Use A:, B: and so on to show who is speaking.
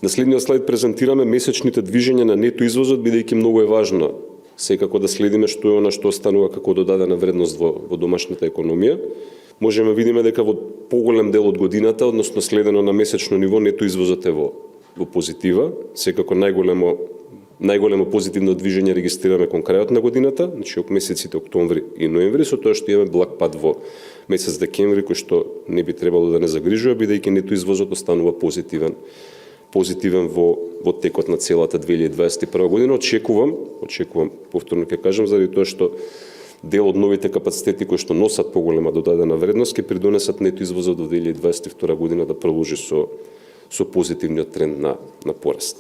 A: На следниот слайд презентираме месечните движења на нето извозот, бидејќи многу е важно секако да следиме што е она што останува како додадена вредност во домашната економија. Можеме видиме дека во поголем дел од годината, односно следено на месечно ниво, нето извозот е во позитива. Секако најголемо позитивно движење регистрираме кон крајот на годината, значи од месеците октомври и ноември, со тоа што имаме благ пад во месец декември, кој што не би требало да не загрижува, бидејќи нето извозот останува позитивен во текот на целата 2021 година. Очекувам, повторно ќе кажам, заради тоа што дел од новите капацитети кои што носат поголема додадена вредност ќе придонесат нето извозот до 2022 година да продолжи со позитивниот тренд на пораст.